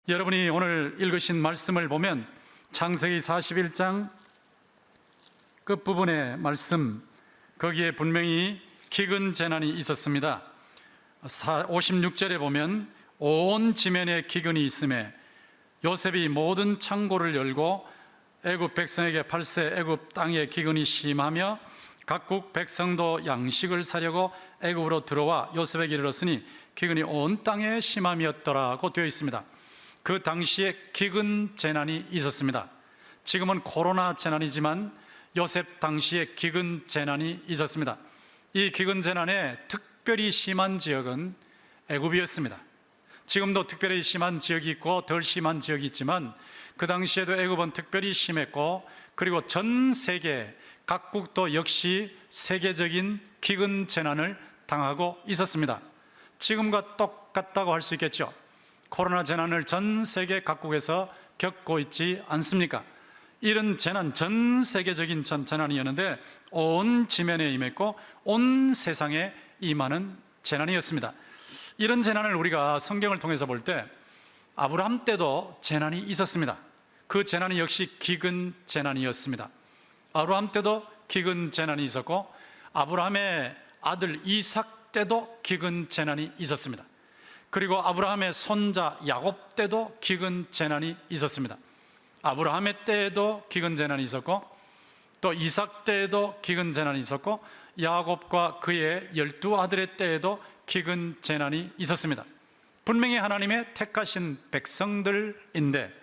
여러분이 오늘 읽으신 말씀을 보면 창세기 41장 끝부분의 말씀, 거기에 분명히 기근 재난이 있었습니다. 56절에 보면 온 지면에 기근이 있음에 요셉이 모든 창고를 열고 애굽 백성에게 팔세 애굽 땅에 기근이 심하며 각국 백성도 양식을 사려고 애굽으로 들어와 요셉에게 이르렀으니 기근이 온 땅에 심함이었더라고 되어 있습니다. 그 당시에 기근 재난이 있었습니다. 지금은 코로나 재난이지만 요셉 당시에 기근 재난이 있었습니다. 이 기근 재난에 특별히 심한 지역은 애굽이었습니다. 지금도 특별히 심한 지역이 있고 덜 심한 지역이 있지만 그 당시에도 애굽은 특별히 심했고, 그리고 전 세계 각국도 역시 세계적인 기근 재난을 당하고 있었습니다. 지금과 똑같다고 할 수 있겠죠. 코로나 재난을 전 세계 각국에서 겪고 있지 않습니까? 이런 재난, 전 세계적인 재난이었는데 온 지면에 임했고 온 세상에 임하는 재난이었습니다. 이런 재난을 우리가 성경을 통해서 볼 때 아브라함 때도 재난이 있었습니다. 그 재난이 역시 기근 재난이었습니다. 아브라함 때도 기근 재난이 있었고 아브라함의 아들 이삭 때도 기근 재난이 있었습니다. 그리고 아브라함의 손자 야곱 때도 기근 재난이 있었습니다. 아브라함의 때에도 기근 재난이 있었고 또 이삭 때에도 기근 재난이 있었고 야곱과 그의 12아들의 때에도 기근 재난이 있었습니다. 분명히 하나님의 택하신 백성들인데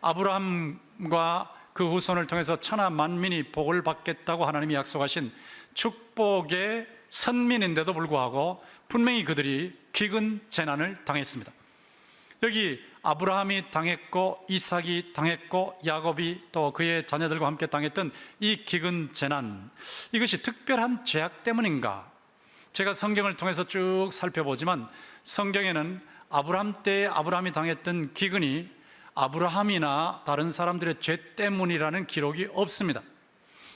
아브라함과 그 후손을 통해서 천하 만민이 복을 받겠다고 하나님이 약속하신 축복의 선민인데도 불구하고 분명히 그들이 기근 재난을 당했습니다. 여기 아브라함이 당했고 이삭이 당했고 야곱이 또 그의 자녀들과 함께 당했던 이 기근 재난, 이것이 특별한 죄악 때문인가? 제가 성경을 통해서 쭉 살펴보지만 성경에는 아브라함 때에 아브라함이 당했던 기근이 아브라함이나 다른 사람들의 죄 때문이라는 기록이 없습니다.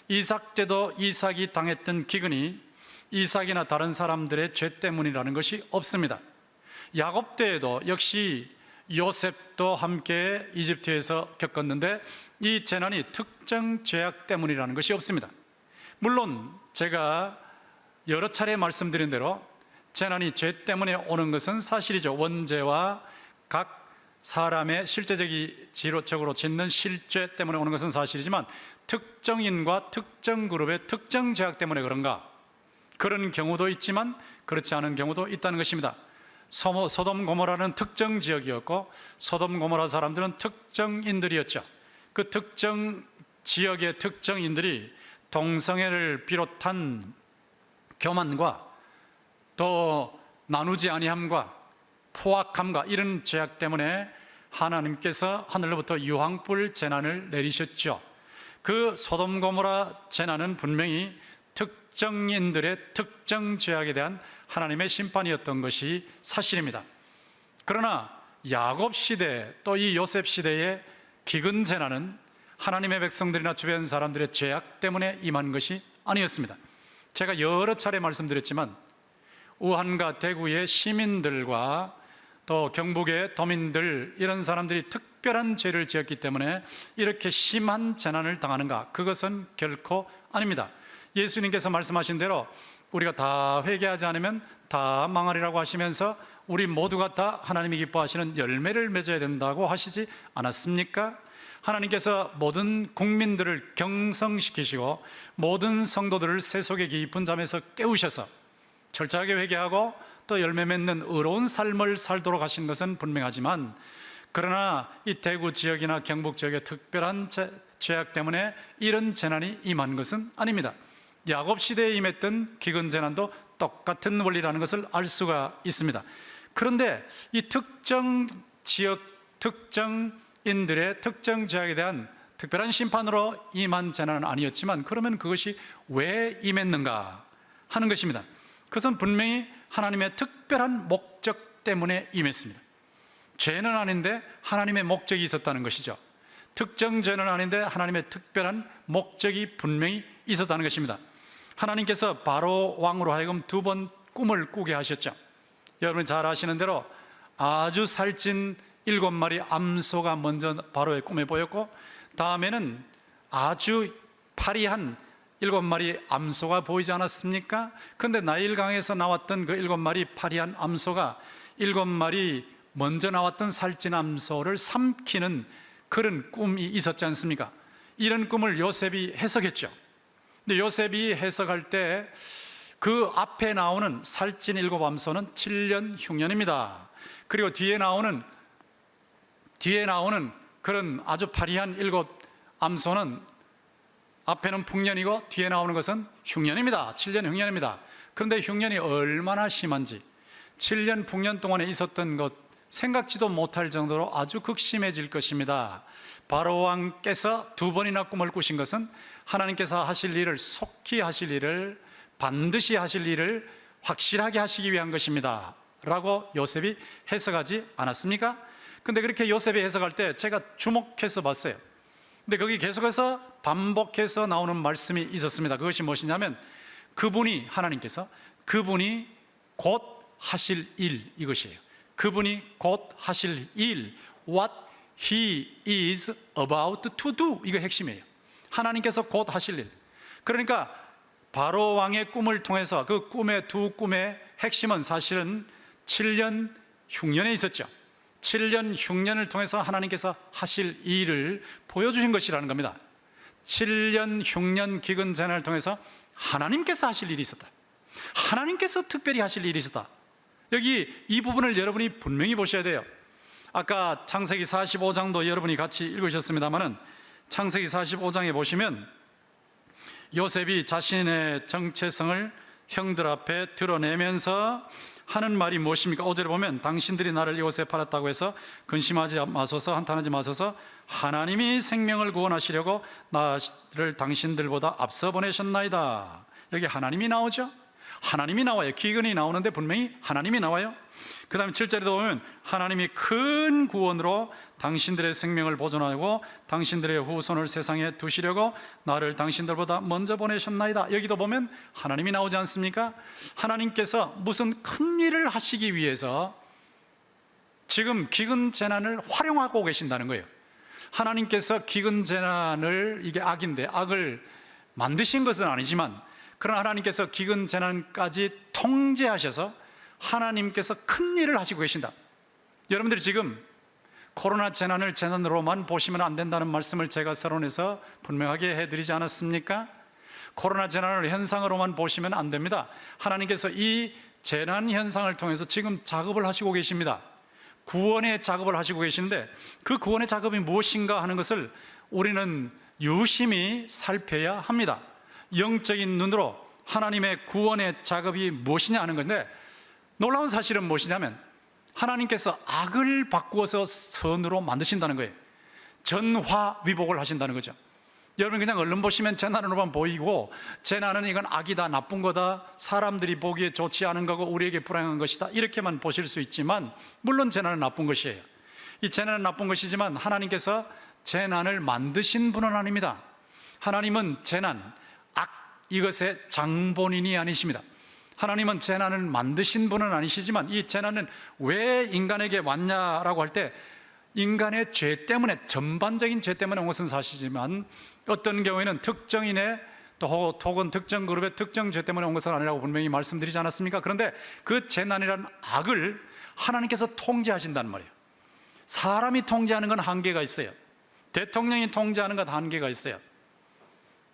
이삭 때도 이삭이 당했던 기근이 이삭이나 다른 사람들의 죄 때문이라는 것이 없습니다. 야곱 때에도 역시 요셉도 함께 이집트에서 겪었는데 이 재난이 특정 죄악 때문이라는 것이 없습니다. 물론 제가 여러 차례 말씀드린 대로 재난이 죄 때문에 오는 것은 사실이죠. 원죄와 각 사람의 실제적으로 짓는 실죄 때문에 오는 것은 사실이지만 특정인과 특정 그룹의 특정 죄악 때문에 그런가? 그런 경우도 있지만 그렇지 않은 경우도 있다는 것입니다. 소돔 고모라는 특정 지역이었고 소돔 고모라 사람들은 특정인들이었죠. 그 특정 지역의 특정인들이 동성애를 비롯한 교만과 또 나누지 아니함과 포악함과 이런 죄악 때문에 하나님께서 하늘로부터 유황불 재난을 내리셨죠. 그 소돔 고모라 재난은 분명히 특정인들의 특정 죄악에 대한 하나님의 심판이었던 것이 사실입니다. 그러나 야곱 시대 또 이 요셉 시대의 기근 재난은 하나님의 백성들이나 주변 사람들의 죄악 때문에 임한 것이 아니었습니다. 제가 여러 차례 말씀드렸지만 우한과 대구의 시민들과 또 경북의 도민들, 이런 사람들이 특별한 죄를 지었기 때문에 이렇게 심한 재난을 당하는가? 그것은 결코 아닙니다. 예수님께서 말씀하신 대로 우리가 다 회개하지 않으면 다 망하리라고 하시면서 우리 모두가 다 하나님이 기뻐하시는 열매를 맺어야 된다고 하시지 않았습니까? 하나님께서 모든 국민들을 경성시키시고 모든 성도들을 세속의 깊은 잠에서 깨우셔서 철저하게 회개하고 또 열매 맺는 의로운 삶을 살도록 하신 것은 분명하지만, 그러나 이 대구 지역이나 경북 지역의 특별한 죄악 때문에 이런 재난이 임한 것은 아닙니다. 야곱 시대에 임했던 기근 재난도 똑같은 원리라는 것을 알 수가 있습니다. 그런데 이 특정 지역 특정인들의 특정 죄악에 대한 특별한 심판으로 임한 재난은 아니었지만 그러면 그것이 왜 임했는가 하는 것입니다. 그것은 분명히 하나님의 특별한 목적 때문에 임했습니다. 죄는 아닌데 하나님의 목적이 있었다는 것이죠. 특정 죄는 아닌데 하나님의 특별한 목적이 분명히 있었다는 것입니다. 하나님께서 바로 왕으로 하여금 2번 꿈을 꾸게 하셨죠. 여러분 잘 아시는 대로 아주 살찐 7마리 암소가 먼저 바로의 꿈에 보였고, 다음에는 아주 파리한 7마리 암소가 보이지 않았습니까? 그런데 나일강에서 나왔던 그 7마리 파리한 암소가 7마리 먼저 나왔던 살찐 암소를 삼키는 그런 꿈이 있었지 않습니까? 이런 꿈을 요셉이 해석했죠. 근데 요셉이 해석할 때 그 앞에 나오는 살찐 7암소는 7년 흉년입니다. 그리고 뒤에 나오는 그런 아주 파리한 7암소는 앞에는 풍년이고 뒤에 나오는 것은 흉년입니다. 7년 흉년입니다. 그런데 흉년이 얼마나 심한지 7년 풍년 동안에 있었던 것 생각지도 못할 정도로 아주 극심해질 것입니다. 바로 왕께서 2번이나 꿈을 꾸신 것은 하나님께서 하실 일을, 속히 하실 일을, 반드시 하실 일을 확실하게 하시기 위한 것입니다 라고 요셉이 해석하지 않았습니까? 근데 그렇게 요셉이 해석할 때 제가 주목해서 봤어요. 근데 거기 계속해서 반복해서 나오는 말씀이 있었습니다. 그것이 무엇이냐면 하나님께서 그분이 곧 하실 일, 이것이에요. 그분이 곧 하실 일, what he is about to do, 이거 핵심이에요. 하나님께서 곧 하실 일. 그러니까 바로 왕의 꿈을 통해서 그 두 꿈의 핵심은 사실은 7년 흉년에 있었죠. 7년 흉년을 통해서 하나님께서 하실 일을 보여주신 것이라는 겁니다. 7년 흉년 기근 재난을 통해서 하나님께서 하실 일이 있었다. 하나님께서 특별히 하실 일이 있었다. 여기 이 부분을 여러분이 분명히 보셔야 돼요. 아까 창세기 45장도 여러분이 같이 읽으셨습니다마는 창세기 45장에 보시면 요셉이 자신의 정체성을 형들 앞에 드러내면서 하는 말이 무엇입니까? 5절에 보면 당신들이 나를 이곳에 팔았다고 해서 근심하지 마소서, 한탄하지 마소서. 하나님이 생명을 구원하시려고 나를 당신들보다 앞서 보내셨나이다. 여기 하나님이 나오죠? 하나님이 나와요. 기근이 나오는데 분명히 하나님이 나와요. 그 다음에 7절에도 보면 하나님이 큰 구원으로 당신들의 생명을 보존하고 당신들의 후손을 세상에 두시려고 나를 당신들보다 먼저 보내셨나이다. 여기도 보면 하나님이 나오지 않습니까? 하나님께서 무슨 큰 일을 하시기 위해서 지금 기근 재난을 활용하고 계신다는 거예요. 하나님께서 기근 재난을, 이게 악인데 악을 만드신 것은 아니지만, 그러나 하나님께서 기근 재난까지 통제하셔서 하나님께서 큰 일을 하시고 계신다. 여러분들이 지금 코로나 재난을 재난으로만 보시면 안 된다는 말씀을 제가 서론에서 분명하게 해드리지 않았습니까? 코로나 재난을 현상으로만 보시면 안 됩니다. 하나님께서 이 재난 현상을 통해서 지금 작업을 하시고 계십니다. 구원의 작업을 하시고 계시는데 그 구원의 작업이 무엇인가 하는 것을 우리는 유심히 살펴야 합니다. 영적인 눈으로 하나님의 구원의 작업이 무엇이냐 하는 건데, 놀라운 사실은 무엇이냐면 하나님께서 악을 바꾸어서 선으로 만드신다는 거예요. 전화위복을 하신다는 거죠. 여러분 그냥 얼른 보시면 재난으로만 보이고, 재난은 이건 악이다, 나쁜 거다, 사람들이 보기에 좋지 않은 거고 우리에게 불행한 것이다, 이렇게만 보실 수 있지만, 물론 재난은 나쁜 것이에요. 이 재난은 나쁜 것이지만 하나님께서 재난을 만드신 분은 아닙니다. 하나님은 재난, 악, 이것의 장본인이 아니십니다. 하나님은 재난을 만드신 분은 아니시지만 이 재난은 왜 인간에게 왔냐라고 할 때 인간의 죄 때문에, 전반적인 죄 때문에 온 것은 사실이지만 어떤 경우에는 특정인의 혹은 특정 그룹의 특정 죄 때문에 온 것은 아니라고 분명히 말씀드리지 않았습니까? 그런데 그 재난이라는 악을 하나님께서 통제하신단 말이에요. 사람이 통제하는 건 한계가 있어요. 대통령이 통제하는 건 한계가 있어요.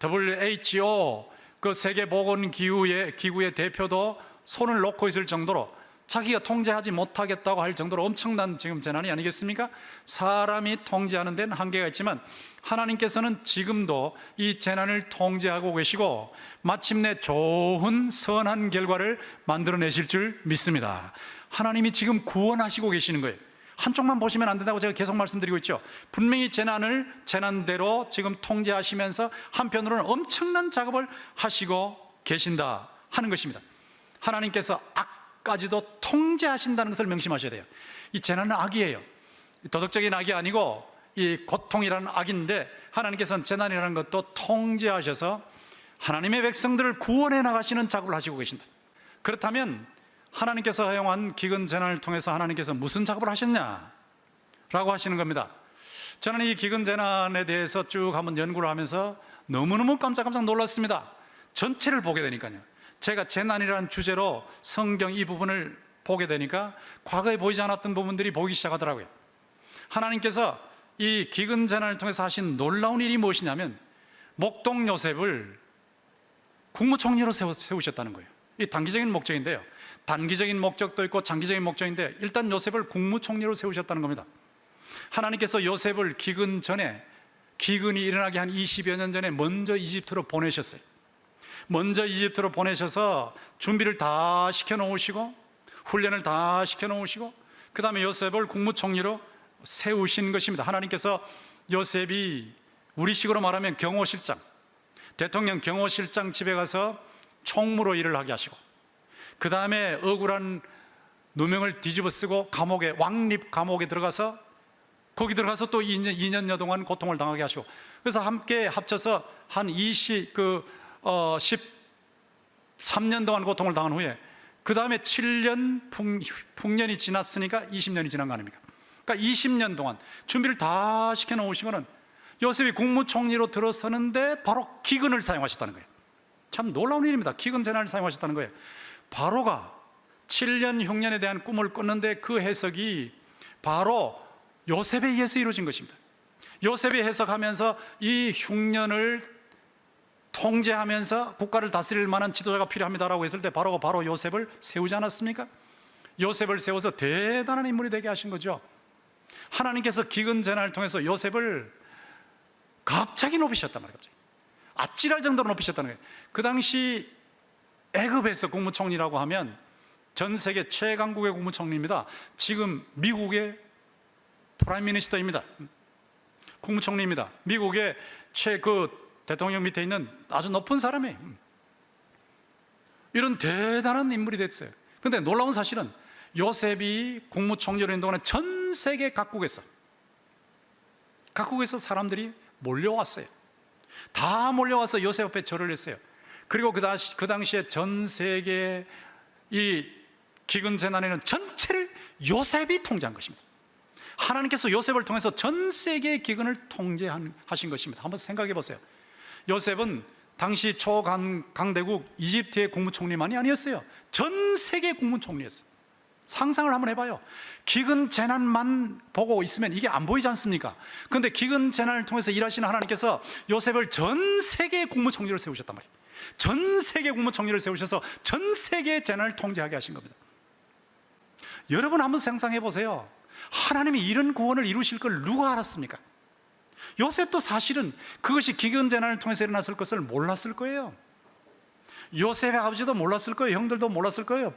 WHO, 그 세계보건기구의 대표도 손을 놓고 있을 정도로, 자기가 통제하지 못하겠다고 할 정도로 엄청난 지금 재난이 아니겠습니까? 사람이 통제하는 데는 한계가 있지만 하나님께서는 지금도 이 재난을 통제하고 계시고 마침내 좋은 선한 결과를 만들어내실 줄 믿습니다. 하나님이 지금 구원하시고 계시는 거예요. 한쪽만 보시면 안 된다고 제가 계속 말씀드리고 있죠. 분명히 재난을 재난대로 지금 통제하시면서 한편으로는 엄청난 작업을 하시고 계신다 하는 것입니다. 하나님께서 악까지도 통제하신다는 것을 명심하셔야 돼요. 이 재난은 악이에요. 도덕적인 악이 아니고 이 고통이라는 악인데, 하나님께서는 재난이라는 것도 통제하셔서 하나님의 백성들을 구원해 나가시는 작업을 하시고 계신다. 그렇다면 하나님께서 허용한 기근 재난을 통해서 하나님께서 무슨 작업을 하셨냐? 라고 하시는 겁니다. 저는 이 기근재난에 대해서 쭉 한번 연구를 하면서 너무너무 깜짝깜짝 놀랐습니다. 전체를 보게 되니까요. 제가 재난이라는 주제로 성경 이 부분을 보게 되니까 과거에 보이지 않았던 부분들이 보이기 시작하더라고요. 하나님께서 이 기근재난을 통해서 하신 놀라운 일이 무엇이냐면 목동 요셉을 국무총리로 세우셨다는 거예요. 이 단기적인 목적인데요, 단기적인 목적도 있고 장기적인 목적인데 일단 요셉을 국무총리로 세우셨다는 겁니다. 하나님께서 요셉을 기근 전에, 기근이 일어나기 한 20여 년 전에 먼저 이집트로 보내셨어요. 먼저 이집트로 보내셔서 준비를 다 시켜놓으시고 훈련을 다 시켜놓으시고 그 다음에 요셉을 국무총리로 세우신 것입니다. 하나님께서 요셉이 우리식으로 말하면 경호실장, 대통령 경호실장 집에 가서 총무로 일을 하게 하시고 그 다음에 억울한 누명을 뒤집어 쓰고 감옥에, 왕립 감옥에 들어가서 거기 들어가서 또 2년여 동안 고통을 당하게 하시고 그래서 함께 합쳐서 한 13년 동안 고통을 당한 후에 그 다음에 7년 풍년이 지났으니까 20년이 지난 거 아닙니까? 그러니까 20년 동안 준비를 다 시켜놓으시고는 요셉이 국무총리로 들어서는데 바로 기근을 사용하셨다는 거예요. 참 놀라운 일입니다. 기근재난을 사용하셨다는 거예요. 바로가 7년 흉년에 대한 꿈을 꿨는데 그 해석이 바로 요셉에 의해서 이루어진 것입니다. 요셉이 해석하면서 이 흉년을 통제하면서 국가를 다스릴 만한 지도자가 필요합니다라고 했을 때 바로 요셉을 세우지 않았습니까? 요셉을 세워서 대단한 인물이 되게 하신 거죠. 하나님께서 기근재난을 통해서 요셉을 갑자기 높이셨단 말이에요. 갑자기 아찔할 정도로 높이셨다는 거예요. 그 당시 애굽에서 국무총리라고 하면 전 세계 최강국의 국무총리입니다. 지금 미국의 프라임 미니스터입니다. 국무총리입니다. 미국의 대통령 밑에 있는 아주 높은 사람이에요. 이런 대단한 인물이 됐어요. 그런데 놀라운 사실은 요셉이 국무총리로 있는 동안에 전 세계 각국에서 사람들이 몰려왔어요. 다 몰려와서 요셉 앞에 절을 했어요. 그리고 그 당시에 전 세계 이 기근재난에는 전체를 요셉이 통제한 것입니다. 하나님께서 요셉을 통해서 전 세계의 기근을 통제하신 것입니다. 한번 생각해 보세요. 요셉은 당시 초강대국 이집트의 국무총리만이 아니었어요. 전 세계 국무총리였어요. 상상을 한번 해봐요. 기근재난만 보고 있으면 이게 안 보이지 않습니까? 그런데 기근재난을 통해서 일하시는 하나님께서 요셉을 전 세계 국무총리로 세우셨단 말이에요. 전 세계 국무총리를 세우셔서 전 세계의 재난을 통제하게 하신 겁니다. 여러분 한번 상상해 보세요. 하나님이 이런 구원을 이루실 걸 누가 알았습니까? 요셉도 사실은 그것이 기근재난을 통해서 일어났을 것을 몰랐을 거예요. 요셉의 아버지도 몰랐을 거예요. 형들도 몰랐을 거예요.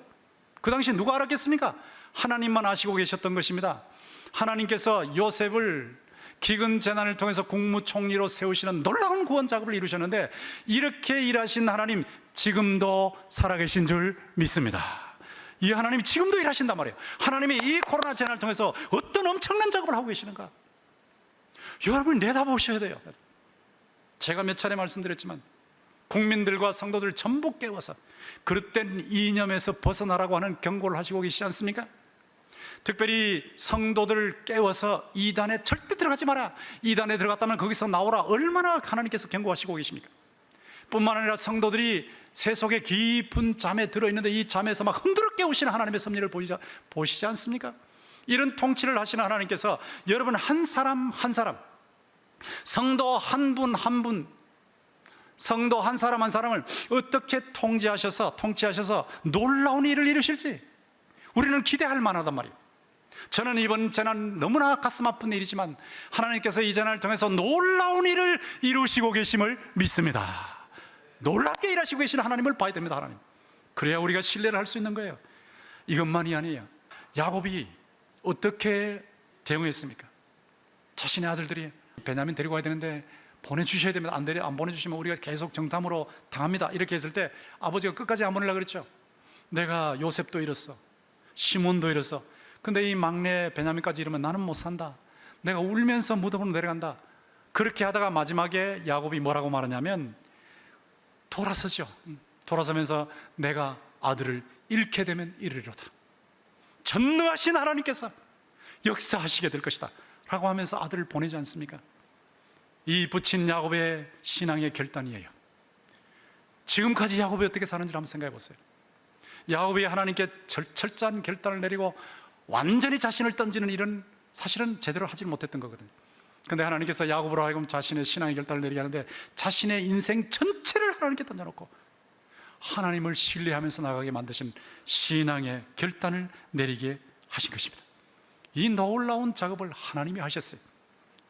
그 당시 누가 알았겠습니까? 하나님만 아시고 계셨던 것입니다. 하나님께서 요셉을 기근재난을 통해서 국무총리로 세우시는 놀라운 구원 작업을 이루셨는데 이렇게 일하신 하나님 지금도 살아계신 줄 믿습니다. 이 하나님이 지금도 일하신단 말이에요. 하나님이 이 코로나 재난을 통해서 어떤 엄청난 작업을 하고 계시는가 여러분이 내다보셔야 돼요. 제가 몇 차례 말씀드렸지만 국민들과 성도들 전부 깨워서 그릇된 이념에서 벗어나라고 하는 경고를 하시고 계시지 않습니까? 특별히 성도들을 깨워서 이단에 절대 들어가지 마라, 이단에 들어갔다면 거기서 나오라, 얼마나 하나님께서 경고하시고 계십니까? 뿐만 아니라 성도들이 세속의 깊은 잠에 들어있는데 이 잠에서 막 흔들어 깨우시는 하나님의 섭리를 보시지 않습니까? 이런 통치를 하시는 하나님께서 여러분 한 사람 한 사람, 성도 한 분 한 분, 성도 한 사람 한 사람을 어떻게 통치하셔서 놀라운 일을 이루실지 우리는 기대할 만하단 말이에요. 저는 이번 재난 너무나 가슴 아픈 일이지만 하나님께서 이 재난을 통해서 놀라운 일을 이루시고 계심을 믿습니다. 놀랍게 일하시고 계시는 하나님을 봐야 됩니다. 하나님, 그래야 우리가 신뢰를 할 수 있는 거예요. 이것만이 아니에요. 야곱이 어떻게 대응했습니까? 자신의 아들들이 베냐민 데리고 가야 되는데 보내주셔야 됩니다. 안 보내주시면 우리가 계속 정탐으로 당합니다. 이렇게 했을 때 아버지가 끝까지 안 보내려고 그랬죠. 내가 요셉도 잃었어, 시몬도 잃었어, 근데 이 막내 베냐민까지 잃으면 나는 못 산다, 내가 울면서 무덤으로 내려간다. 그렇게 하다가 마지막에 야곱이 뭐라고 말하냐면 돌아서죠. 돌아서면서 내가 아들을 잃게 되면 이르리로다. 전능하신 하나님께서 역사하시게 될 것이다 라고 하면서 아들을 보내지 않습니까? 이 붙인 야곱의 신앙의 결단이에요. 지금까지 야곱이 어떻게 사는지 한번 생각해 보세요. 야곱이 하나님께 철저한 결단을 내리고 완전히 자신을 던지는 일은 사실은 제대로 하지 못했던 거거든요. 그런데 하나님께서 야곱으로 하여금 자신의 신앙의 결단을 내리게 하는데 자신의 인생 전체를 하나님께 던져놓고 하나님을 신뢰하면서 나가게 만드신 신앙의 결단을 내리게 하신 것입니다. 이 놀라운 작업을 하나님이 하셨어요.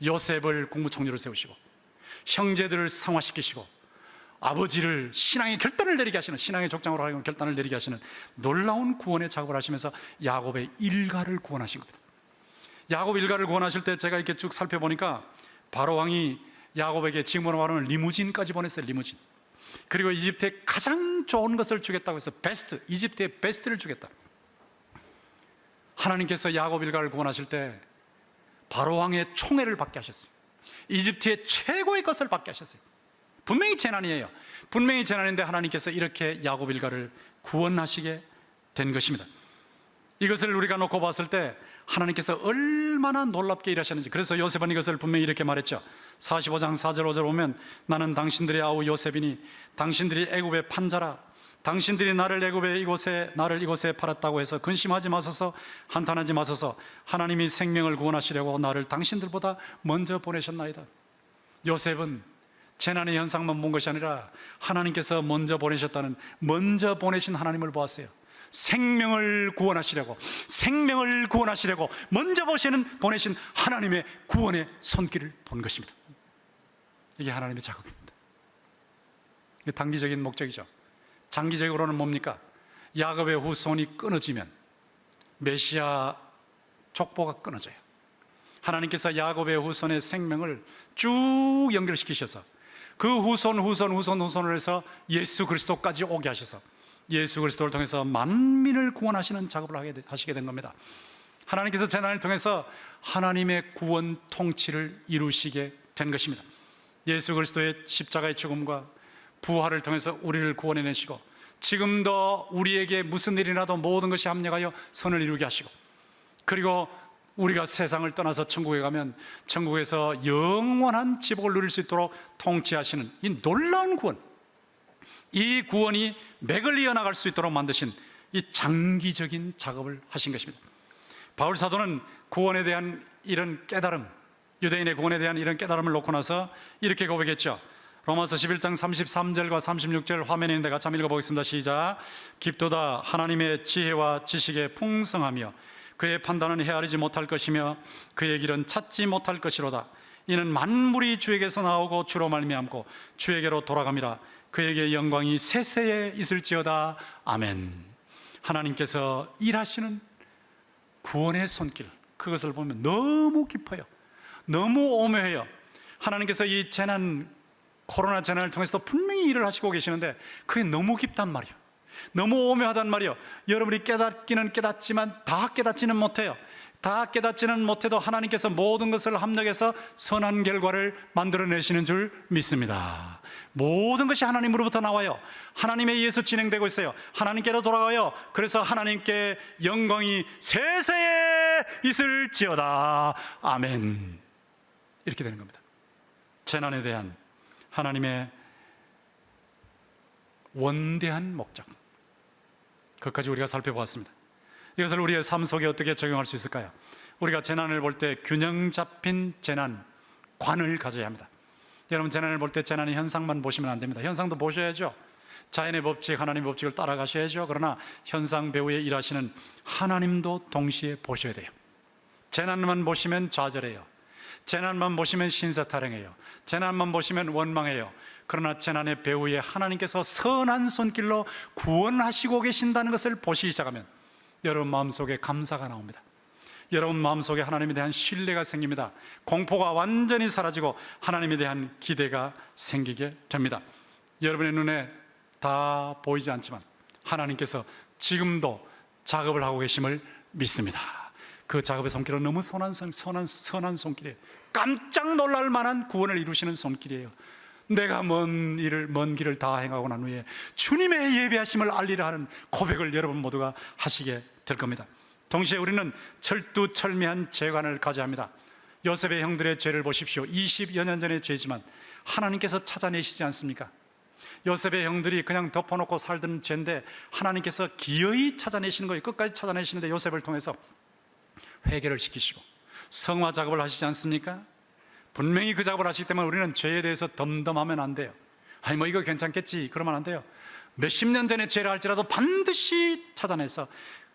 요셉을 국무총리로 세우시고 형제들을 성화시키시고 아버지를 신앙의 결단을 내리게 하시는, 신앙의 족장으로 하여금 결단을 내리게 하시는 놀라운 구원의 작업을 하시면서 야곱의 일가를 구원하신 겁니다. 야곱 일가를 구원하실 때 제가 이렇게 쭉 살펴보니까 바로 왕이 야곱에게 지금으로 말하면 리무진까지 보냈어요. 리무진. 그리고 이집트의 가장 좋은 것을 주겠다고 해서 베스트, 이집트의 베스트를 주겠다. 하나님께서 야곱 일가를 구원하실 때 바로 왕의 총애를 받게 하셨어요. 이집트의 최고의 것을 받게 하셨어요. 분명히 재난이에요. 분명히 재난인데 하나님께서 이렇게 야곱 일가를 구원하시게 된 것입니다. 이것을 우리가 놓고 봤을 때 하나님께서 얼마나 놀랍게 일하셨는지, 그래서 요셉은 이것을 분명히 이렇게 말했죠. 45장 4절 5절 보면 나는 당신들의 아우 요셉이니 당신들이 애굽의 판자라. 당신들이 나를 이곳에 팔았다고 해서 근심하지 마소서, 한탄하지 마소서. 하나님이 생명을 구원하시려고 나를 당신들보다 먼저 보내셨나이다. 요셉은 재난의 현상만 본 것이 아니라 하나님께서 먼저 보내셨다는, 먼저 보내신 하나님을 보았어요. 생명을 구원하시려고 먼저 보내신 하나님의 구원의 손길을 본 것입니다. 이게 하나님의 작업입니다. 이게 단기적인 목적이죠. 장기적으로는 뭡니까? 야곱의 후손이 끊어지면 메시아 족보가 끊어져요. 하나님께서 야곱의 후손의 생명을 쭉 연결시키셔서 그 후손을 해서 예수 그리스도까지 오게 하셔서 예수 그리스도를 통해서 만민을 구원하시는 작업을 하시게 된 겁니다. 하나님께서 재난을 통해서 하나님의 구원 통치를 이루시게 된 것입니다. 예수 그리스도의 십자가의 죽음과 부활을 통해서 우리를 구원해내시고 지금도 우리에게 무슨 일이 나도 모든 것이 합력하여 선을 이루게 하시고, 그리고 우리가 세상을 떠나서 천국에 가면 천국에서 영원한 지복을 누릴 수 있도록 통치하시는 이 놀라운 구원, 이 구원이 맥을 이어나갈 수 있도록 만드신 이 장기적인 작업을 하신 것입니다. 바울 사도는 구원에 대한 이런 깨달음, 유대인의 구원에 대한 이런 깨달음을 놓고 나서 이렇게 고백했죠. 로마서 11장 33절과 36절 화면에 있는데 같이 한번 읽어보겠습니다. 시작. 깊도다 하나님의 지혜와 지식의 풍성하며 그의 판단은 헤아리지 못할 것이며 그의 길은 찾지 못할 것이로다. 이는 만물이 주에게서 나오고 주로 말미암고 주에게로 돌아감이라. 그에게 영광이 세세에 있을지어다. 아멘. 하나님께서 일하시는 구원의 손길, 그것을 보면 너무 깊어요. 너무 오묘해요. 하나님께서 이 코로나 재난을 통해서 분명히 일을 하시고 계시는데 그게 너무 깊단 말이에요. 너무 오묘하단 말이에요. 여러분이 깨닫기는 깨닫지만 다 깨닫지는 못해요. 다 깨닫지는 못해도 하나님께서 모든 것을 합력해서 선한 결과를 만들어내시는 줄 믿습니다. 모든 것이 하나님으로부터 나와요. 하나님에 의해서 진행되고 있어요. 하나님께로 돌아가요. 그래서 하나님께 영광이 세세에 있을지어다. 아멘. 이렇게 되는 겁니다. 재난에 대한 하나님의 원대한 목적, 그것까지 우리가 살펴보았습니다. 이것을 우리의 삶 속에 어떻게 적용할 수 있을까요? 우리가 재난을 볼 때 균형 잡힌 재난관을 가져야 합니다. 여러분, 재난을 볼 때 재난의 현상만 보시면 안 됩니다. 현상도 보셔야죠. 자연의 법칙, 하나님의 법칙을 따라가셔야죠. 그러나 현상 배후에 일하시는 하나님도 동시에 보셔야 돼요. 재난만 보시면 좌절해요. 재난만 보시면 신사타령해요. 재난만 보시면 원망해요. 그러나 재난의 배후에 하나님께서 선한 손길로 구원하시고 계신다는 것을 보시기 시작하면 여러분 마음속에 감사가 나옵니다. 여러분 마음속에 하나님에 대한 신뢰가 생깁니다. 공포가 완전히 사라지고 하나님에 대한 기대가 생기게 됩니다. 여러분의 눈에 다 보이지 않지만 하나님께서 지금도 작업을 하고 계심을 믿습니다. 그 작업의 손길은 너무 선한 손길이에요. 깜짝 놀랄 만한 구원을 이루시는 손길이에요. 내가 먼 길을 다 행하고 난 후에 주님의 예배하심을 알리라 하는 고백을 여러분 모두가 하시게 될 겁니다. 동시에 우리는 철두철미한 재관을 가져야 합니다. 요셉의 형들의 죄를 보십시오. 20여 년 전의 죄지만 하나님께서 찾아내시지 않습니까? 요셉의 형들이 그냥 덮어놓고 살던 죄인데 하나님께서 기어이 찾아내시는 거예요. 끝까지 찾아내시는데 요셉을 통해서 회개를 시키시고 성화 작업을 하시지 않습니까? 분명히 그 작업을 하시기 때문에 우리는 죄에 대해서 덤덤하면 안 돼요. 아니 뭐 이거 괜찮겠지 그러면 안 돼요. 몇십 년 전의 죄를 할지라도 반드시 찾아내서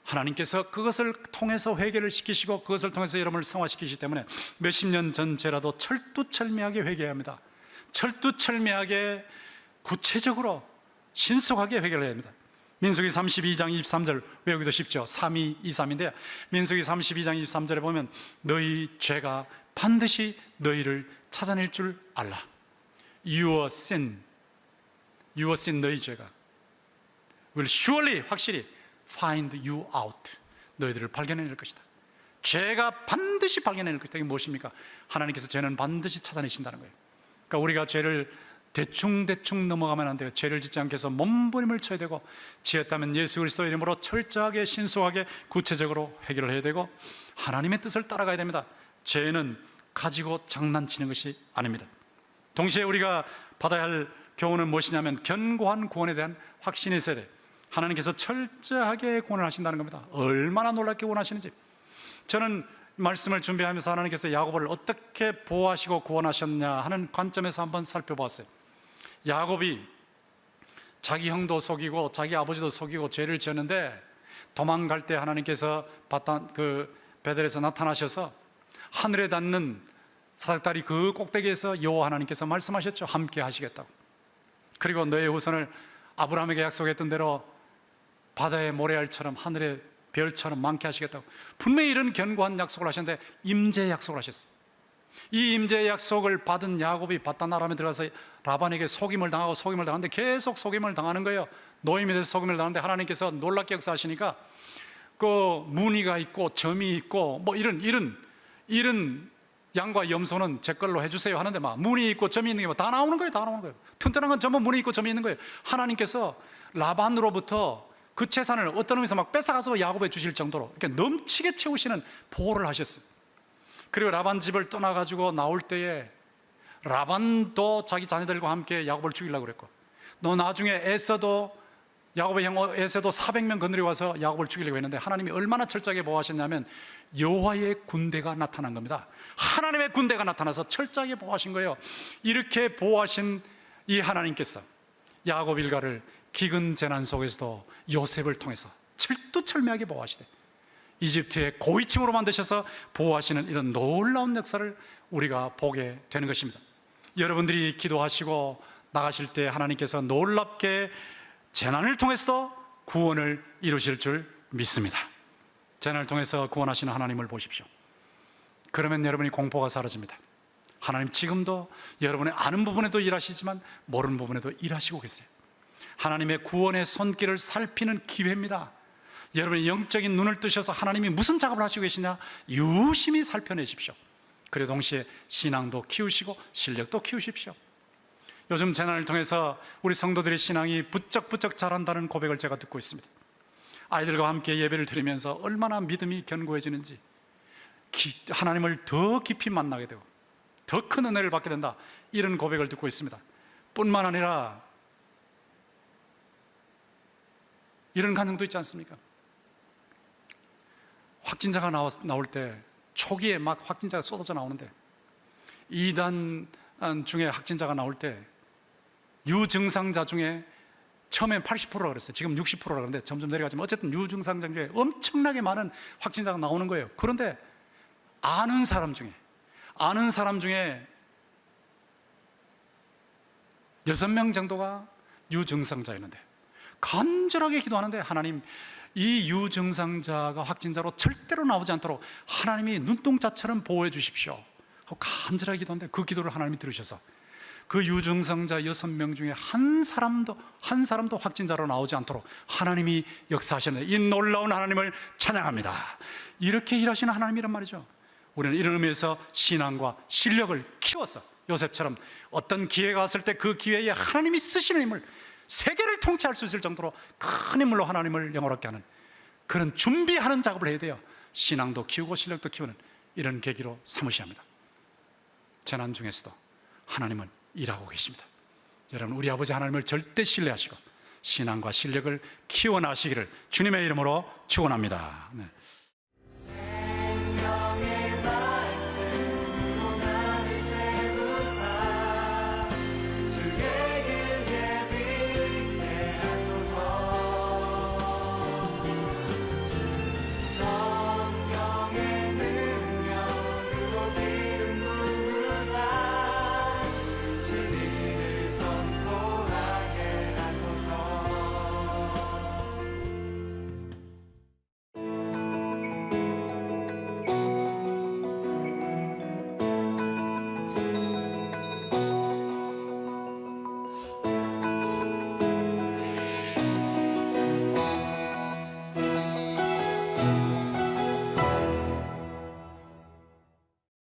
하나님께서 그것을 통해서 회개를 시키시고 그것을 통해서 여러분을 성화시키시기 때문에 몇십 년 전 죄라도 철두철미하게 회개해야 합니다. 철두철미하게 구체적으로 신속하게 회개를 해야 합니다. 민수기 32장 23절 외우기도 쉽죠. 3223인데요 민수기 32장 23절에 보면 너희 죄가 반드시 너희를 찾아낼 줄 알라. Your sin 너희 죄가 will surely 확실히 find you out. 너희들을 발견해낼 것이다. 죄가 반드시 발견해낼 것이다. 이게 무엇입니까? 하나님께서 죄는 반드시 찾아내신다는 거예요. 그러니까 우리가 죄를 대충 넘어가면 안 돼요. 죄를 짓지 않게 해서 몸부림을 쳐야 되고, 지었다면 예수 그리스도의 이름으로 철저하게 신속하게 구체적으로 해결을 해야 되고 하나님의 뜻을 따라가야 됩니다. 죄는 가지고 장난치는 것이 아닙니다. 동시에 우리가 받아야 할 교훈은 무엇이냐면 견고한 구원에 대한 확신이 있어야 돼요. 하나님께서 철저하게 구원을 하신다는 겁니다. 얼마나 놀랍게 구원하시는지. 저는 말씀을 준비하면서 하나님께서 야곱을 어떻게 보호하시고 구원하셨냐 하는 관점에서 한번 살펴보았어요. 야곱이 자기 형도 속이고 자기 아버지도 속이고 죄를 지었는데 도망갈 때 하나님께서 베델에서 나타나셔서 하늘에 닿는 사닥다리 그 꼭대기에서 여호와 하나님께서 말씀하셨죠. 함께 하시겠다고. 그리고 너의 후손을 아브라함에게 약속했던 대로 바다의 모래알처럼 하늘의 별처럼 많게 하시겠다고 분명히 이런 견고한 약속을 하셨는데 임재 약속을 하셨어요. 이 임재 약속을 받은 야곱이 바단 아람에 들어가서 라반에게 속임을 당하는데 계속 속임을 당하는 거예요. 노임에 대해서 속임을 당하는데 하나님께서 놀랍게 역사하시니까 그 무늬가 있고 점이 있고 뭐 이런 양과 염소는 제 걸로 해주세요 하는데 막 무늬 있고 점이 있는 게 다 나오는 거예요. 다 나오는 거예요. 튼튼한 건 전부 무늬 있고 점이 있는 거예요. 하나님께서 라반으로부터 그 재산을 어떤 의미에서 막 뺏어가서 야곱에 주실 정도로 이렇게 넘치게 채우시는 보호를 하셨어요. 그리고 라반 집을 떠나가지고 나올 때에 라반도 자기 자녀들과 함께 야곱을 죽이려고 그랬고, 너 나중에 야곱의 형 에서도 400명 건드려 와서 야곱을 죽이려고 했는데 하나님이 얼마나 철저하게 보호하셨냐면 여호와의 군대가 나타난 겁니다. 하나님의 군대가 나타나서 철저하게 보호하신 거예요. 이렇게 보호하신 이 하나님께서 야곱 일가를 기근 재난 속에서도 요셉을 통해서 철두철미하게 보호하시되 이집트의 고위층으로 만드셔서 보호하시는 이런 놀라운 역사를 우리가 보게 되는 것입니다. 여러분들이 기도하시고 나가실 때 하나님께서 놀랍게 재난을 통해서도 구원을 이루실 줄 믿습니다. 재난을 통해서 구원하시는 하나님을 보십시오. 그러면 여러분이 공포가 사라집니다. 하나님 지금도 여러분의 아는 부분에도 일하시지만 모르는 부분에도 일하시고 계세요. 하나님의 구원의 손길을 살피는 기회입니다. 여러분의 영적인 눈을 뜨셔서 하나님이 무슨 작업을 하시고 계시냐 유심히 살펴내십시오. 그리고 동시에 신앙도 키우시고 실력도 키우십시오. 요즘 재난을 통해서 우리 성도들의 신앙이 부쩍부쩍 자란다는 고백을 제가 듣고 있습니다. 아이들과 함께 예배를 드리면서 얼마나 믿음이 견고해지는지, 하나님을 더 깊이 만나게 되고 더 큰 은혜를 받게 된다, 이런 고백을 듣고 있습니다. 뿐만 아니라 이런 가능도 있지 않습니까? 확진자가 나올 때 초기에 막 확진자가 쏟아져 나오는데 2단 중에 확진자가 나올 때 유증상자 중에 처음엔 80%라 그랬어요. 지금 60%라 그러는데 점점 내려가지만 어쨌든 유증상자 중에 엄청나게 많은 확진자가 나오는 거예요. 그런데 아는 사람 중에 6명 정도가 유증상자였는데 간절하게 기도하는데 하나님, 이 유증상자가 확진자로 절대로 나오지 않도록 하나님이 눈동자처럼 보호해 주십시오 하고 간절하게 기도하는데 그 기도를 하나님이 들으셔서 그 유증상자 6명 중에 한 사람도 확진자로 나오지 않도록 하나님이 역사하셨는데 이 놀라운 하나님을 찬양합니다. 이렇게 일하시는 하나님이란 말이죠. 우리는 이런 의미에서 신앙과 실력을 키워서 요셉처럼 어떤 기회가 왔을 때 그 기회에 하나님이 쓰시는 힘을 세계를 통치할 수 있을 정도로 큰 힘으로 하나님을 영화롭게 하는 그런 준비하는 작업을 해야 돼요. 신앙도 키우고 실력도 키우는 이런 계기로 삼으셔야 합니다. 재난 중에서도 하나님은 일하고 계십니다. 여러분, 우리 아버지 하나님을 절대 신뢰하시고 신앙과 실력을 키워나시기를 주님의 이름으로 축원합니다. 네.